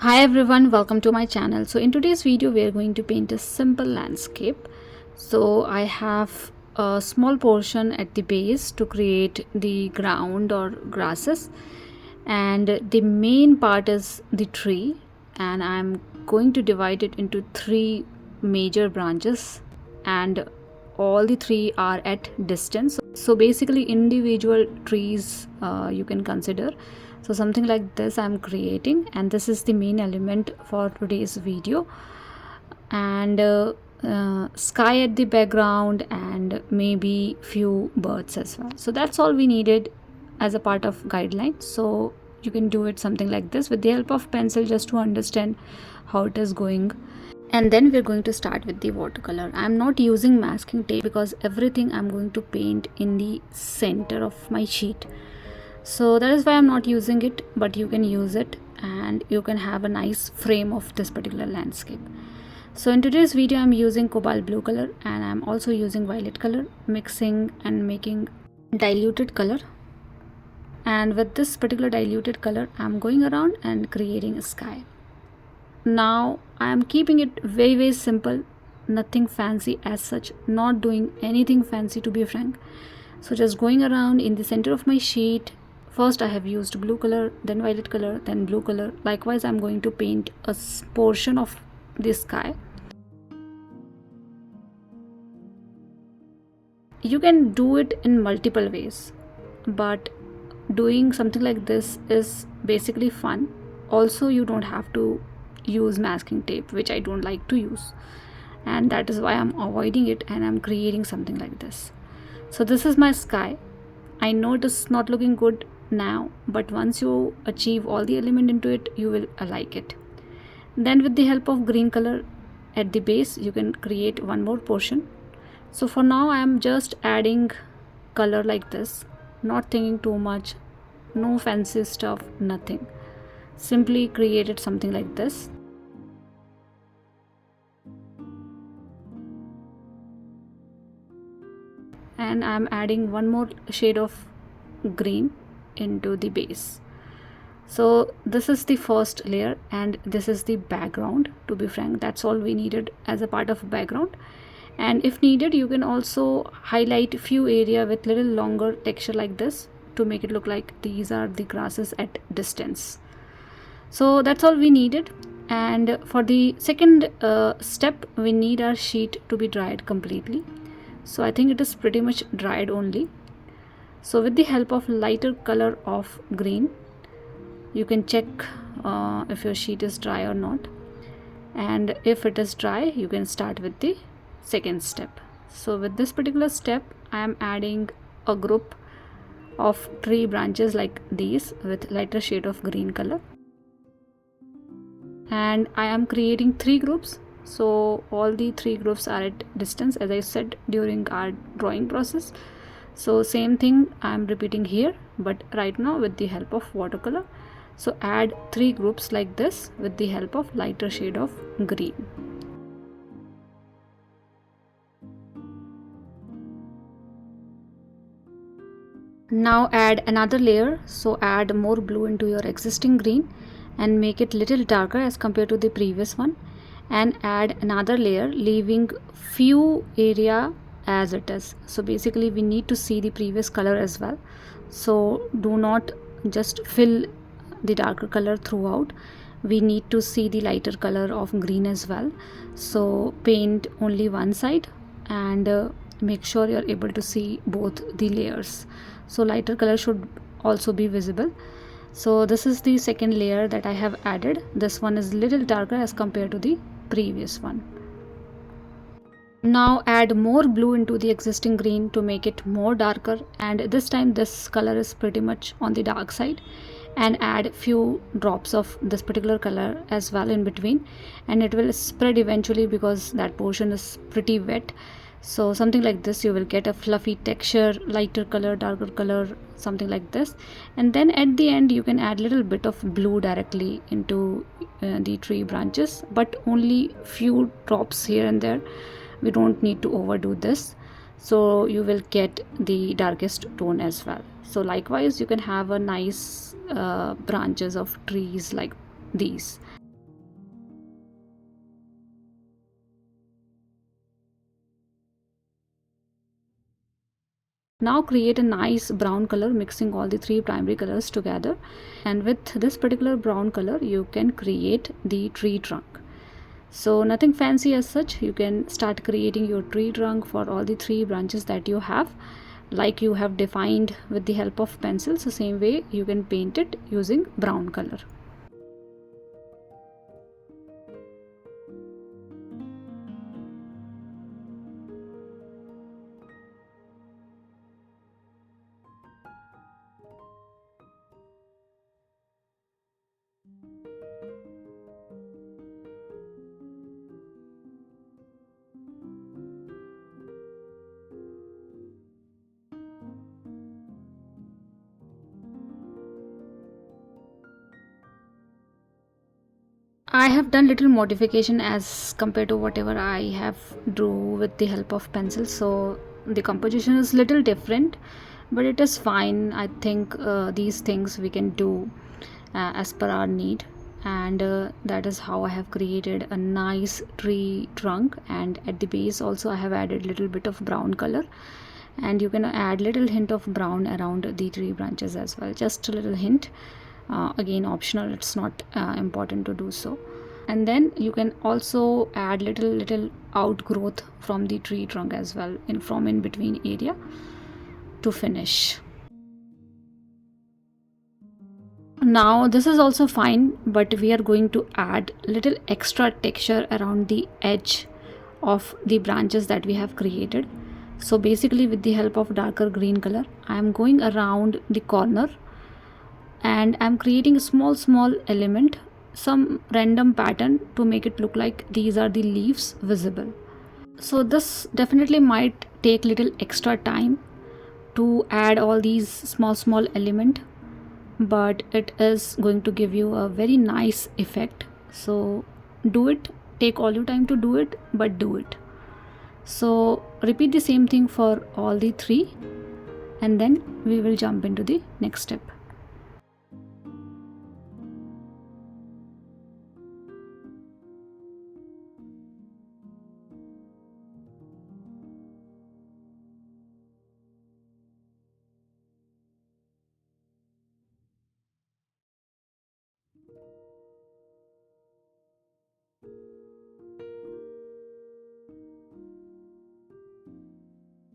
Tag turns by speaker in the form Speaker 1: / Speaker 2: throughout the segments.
Speaker 1: Hi everyone, welcome to my channel. So in today's video we are going to paint a simple landscape. So I have a small portion at the base to create the ground or grasses, and the main part is the tree, and I'm going to divide it into three major branches, and all the three are at distance. So basically individual trees you can consider. So something like this I'm creating, and this is the main element for today's video. And sky at the background, and maybe few birds as well. So that's all we needed as a part of guideline. So you can do it something like this with the help of pencil, just to understand how it is going. And then we're going to start with the watercolor. I'm not using masking tape because everything I'm going to paint in the center of my sheet. So that is why I'm not using it, but you can use it and you can have a nice frame of this particular landscape. So in today's video I'm using cobalt blue color, and I'm also using violet color, mixing and making diluted color. And with this particular diluted color I'm going around and creating a sky. Now I am keeping it very simple, nothing fancy as such, not doing anything fancy to be frank. So just going around in the center of my sheet. First I have used blue color, then violet color, then blue color. Likewise I'm going to paint a portion of the sky. You can do it in multiple ways, but doing something like this is basically fun. Also you don't have to use masking tape, which I don't like to use, and that is why I'm avoiding it, and I'm creating something like this. So this is my sky. I know it is not looking good now, but once you achieve all the element into it, you will like it. Then with the help of green color at the base, you can create one more portion. So for now I am just adding color like this, not thinking too much, no fancy stuff, nothing. Simply created something like this. And I'm adding one more shade of green into the base. So this is the first layer, and this is the background. To be frank, that's all we needed as a part of background. And if needed, you can also highlight few area with little longer texture like this to make it look like these are the grasses at distance. So that's all we needed. And for the second step, we need our sheet to be dried completely. So I think it is pretty much dried only. So with the help of lighter color of green, you can check if your sheet is dry or not, and if it is dry, you can start with the second step. So with this particular step, I am adding a group of tree branches like these with lighter shade of green color, and I am creating three groups. So all the three groups are at distance, as I said during our drawing process. So same thing I'm repeating here, but right now with the help of watercolor. So add three groups like this with the help of lighter shade of green. Now add another layer. So add more blue into your existing green and make it little darker as compared to the previous one, and add another layer, leaving few area as it is. So basically we need to see the previous color as well. So do not just fill the darker color throughout. We need to see the lighter color of green as well. So paint only one side, and make sure you're able to see both the layers. So lighter color should also be visible. So this is the second layer that I have added. This one is little darker as compared to the previous one. Now add more blue into the existing green to make it more darker, and this time this color is pretty much on the dark side, and add few drops of this particular color as well in between, and it will spread eventually because that portion is pretty wet. So something like this, you will get a fluffy texture, lighter color, darker color, something like this. And then at the end you can add little bit of blue directly into the tree branches, but only few drops here and there. We don't need to overdo this, so you will get the darkest tone as well. So likewise you can have a nice branches of trees like these. Now create a nice brown color, mixing all the three primary colors together, and with this particular brown color you can create the tree trunk. So nothing fancy as such, you can start creating your tree trunk for all the three branches that you have, like you have defined with the help of pencils. The same way you can paint it using brown color. I have done little modification as compared to whatever I have drew with the help of pencil, so the composition is little different, but it is fine. I think these things we can do as per our need, and that is how I have created a nice tree trunk. And at the base also I have added little bit of brown color, and you can add little hint of brown around the tree branches as well, just a little hint. Again optional, it's not important to do so. And then you can also add little outgrowth from the tree trunk as well, from in between area to finish. Now this is also fine, but we are going to add little extra texture around the edge of the branches that we have created. So basically with the help of darker green color I am going around the corner, and I'm creating a small element, some random pattern to make it look like these are the leaves visible. So this definitely might take little extra time to add all these small element, but it is going to give you a very nice effect. So do it, take all your time to do it, but do it. So repeat the same thing for all the three, and then we will jump into the next step.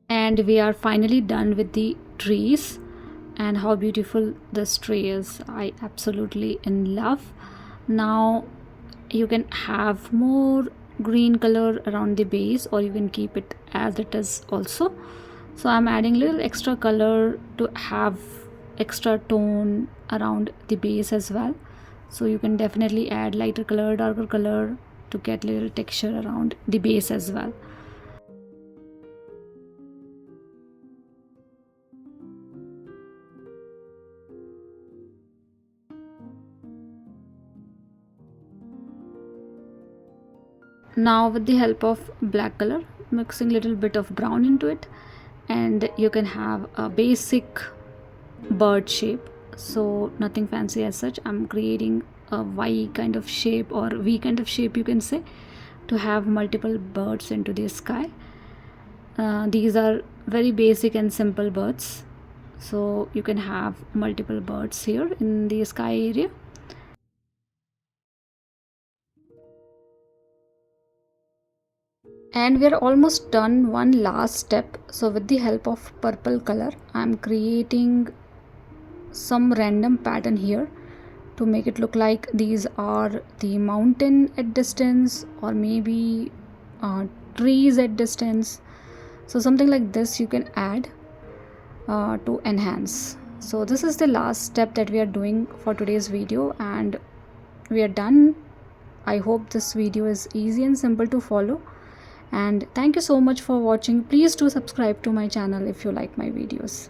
Speaker 1: And we are finally done with the trees, and how beautiful this tree is. I absolutely in love. Now you can have more green color around the base, or you can keep it as it is also. So I'm adding little extra color to have extra tone around the base as well. So you can definitely add lighter color, darker color to get little texture around the base as well. Now with the help of black color, mixing little bit of brown into it, and you can have a basic bird shape. So nothing fancy as such. I'm creating a Y kind of shape, or V kind of shape you can say, to have multiple birds into the sky. These are very basic and simple birds, so you can have multiple birds here in the sky area. And we are almost done. One last step. So with the help of purple color I'm creating some random pattern here to make it look like these are the mountain at distance, or maybe trees at distance. So something like this you can add to enhance. So this is the last step that we are doing for today's video, and we are done. I hope this video is easy and simple to follow, and thank you so much for watching. Please do subscribe to my channel if you like my videos.